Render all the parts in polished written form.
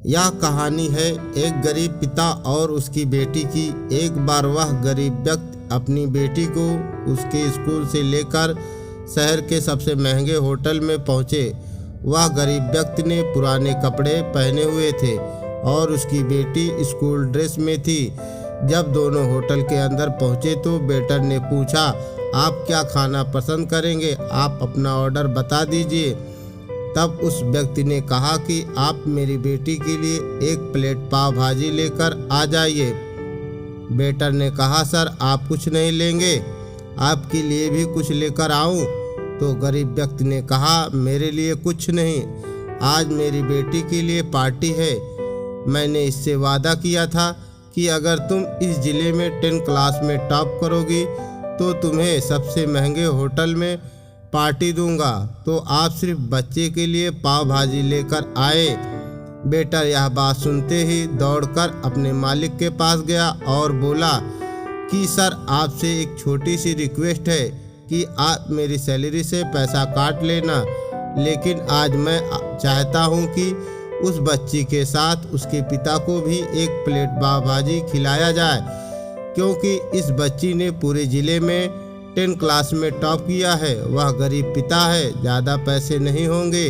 यह कहानी है एक गरीब पिता और उसकी बेटी की। एक बार वह गरीब व्यक्ति अपनी बेटी को उसके स्कूल से लेकर शहर के सबसे महंगे होटल में पहुंचे। वह गरीब व्यक्ति ने पुराने कपड़े पहने हुए थे और उसकी बेटी स्कूल ड्रेस में थी। जब दोनों होटल के अंदर पहुंचे तो वेटर ने पूछा, आप क्या खाना पसंद करेंगे? आप अपना ऑर्डर बता दीजिए। तब उस व्यक्ति ने कहा कि आप मेरी बेटी के लिए एक प्लेट पाव भाजी लेकर आ जाइए। वेटर ने कहा, सर आप कुछ नहीं लेंगे, आपके लिए भी कुछ लेकर आऊं? तो गरीब व्यक्ति ने कहा, मेरे लिए कुछ नहीं, आज मेरी बेटी के लिए पार्टी है। मैंने इससे वादा किया था कि अगर तुम इस जिले में 10 क्लास में टॉप करोगी तो तुम्हें सबसे महंगे होटल में पार्टी दूंगा। तो आप सिर्फ बच्चे के लिए पाव भाजी लेकर आए। वेटर यह बात सुनते ही दौड़कर अपने मालिक के पास गया और बोला कि सर आपसे एक छोटी सी रिक्वेस्ट है कि आप मेरी सैलरी से पैसा काट लेना, लेकिन आज मैं चाहता हूं कि उस बच्ची के साथ उसके पिता को भी एक प्लेट पाव भाजी खिलाया जाए, क्योंकि इस बच्ची ने पूरे ज़िले में 10 क्लास में टॉप किया है। वह गरीब पिता है, ज़्यादा पैसे नहीं होंगे,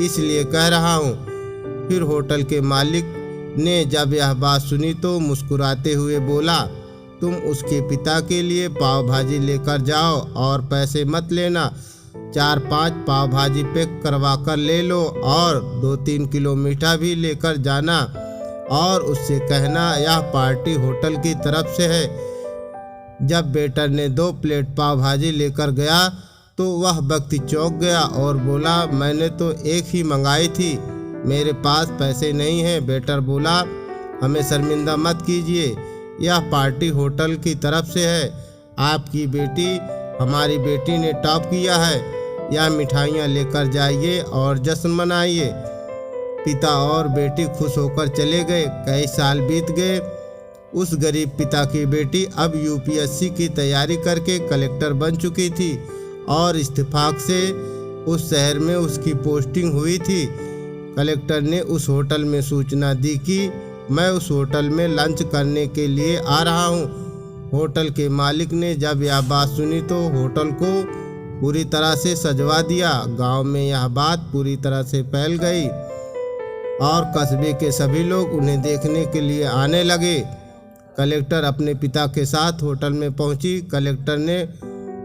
इसलिए कह रहा हूँ। फिर होटल के मालिक ने जब यह बात सुनी तो मुस्कुराते हुए बोला, तुम उसके पिता के लिए पाव भाजी लेकर जाओ और पैसे मत लेना। 4-5 पाव भाजी पैक करवा कर ले लो और 2-3 किलो मीठा भी लेकर जाना और उससे कहना यह पार्टी होटल की तरफ से है। जब वेटर ने 2 प्लेट पाव भाजी लेकर गया तो वह व्यक्ति चौंक गया और बोला, मैंने तो एक ही मंगाई थी, मेरे पास पैसे नहीं हैं। वेटर बोला, हमें शर्मिंदा मत कीजिए, यह पार्टी होटल की तरफ से है। आपकी बेटी, हमारी बेटी ने टॉप किया है, यह मिठाइयाँ लेकर जाइए और जश्न मनाइए। पिता और बेटी खुश होकर चले गए। कई साल बीत गए। उस गरीब पिता की बेटी अब यूपीएससी की तैयारी करके कलेक्टर बन चुकी थी और इत्तेफाक से उस शहर में उसकी पोस्टिंग हुई थी। कलेक्टर ने उस होटल में सूचना दी कि मैं उस होटल में लंच करने के लिए आ रहा हूँ। होटल के मालिक ने जब यह बात सुनी तो होटल को पूरी तरह से सजवा दिया। गांव में यह बात पूरी तरह से फैल गई और कस्बे के सभी लोग उन्हें देखने के लिए आने लगे। कलेक्टर अपने पिता के साथ होटल में पहुंची। कलेक्टर ने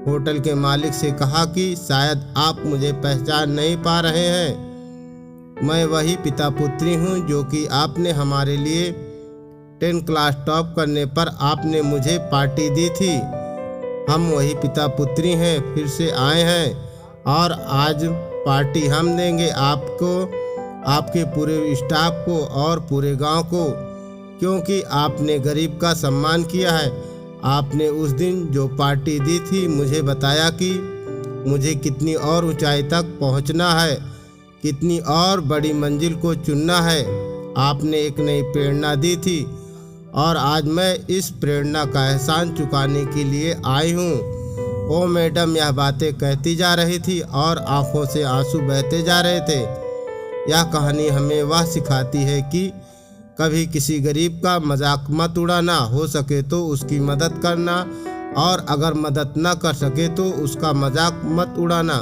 होटल के मालिक से कहा कि शायद आप मुझे पहचान नहीं पा रहे हैं, मैं वही पिता पुत्री हूं जो कि आपने हमारे लिए 10 क्लास टॉप करने पर आपने मुझे पार्टी दी थी। हम वही पिता पुत्री हैं, फिर से आए हैं और आज पार्टी हम देंगे आपको, आपके पूरे स्टाफ को और पूरे गांव को, क्योंकि आपने गरीब का सम्मान किया है। आपने उस दिन जो पार्टी दी थी मुझे बताया कि मुझे कितनी और ऊंचाई तक पहुंचना है, कितनी और बड़ी मंजिल को चुनना है। आपने एक नई प्रेरणा दी थी और आज मैं इस प्रेरणा का एहसान चुकाने के लिए आई हूँ। ओ मैडम, यह बातें कहती जा रही थी और आंखों से आंसू बहते जा रहे थे। यह कहानी हमें वह सिखाती है कि कभी किसी गरीब का मजाक मत उड़ाना, हो सके तो उसकी मदद करना और अगर मदद न कर सके तो उसका मजाक मत उड़ाना,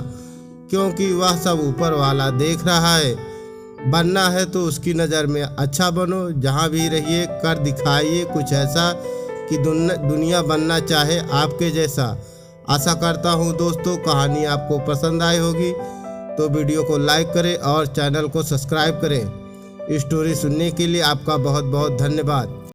क्योंकि वह सब ऊपर वाला देख रहा है। बनना है तो उसकी नज़र में अच्छा बनो, जहाँ भी रहिए कर दिखाइए कुछ ऐसा कि दुनिया बनना चाहे आपके जैसा। आशा करता हूँ दोस्तों कहानी आपको पसंद आई होगी, तो वीडियो को लाइक करें और चैनल को सब्सक्राइब करें। स्टोरी सुनने के लिए आपका बहुत बहुत धन्यवाद।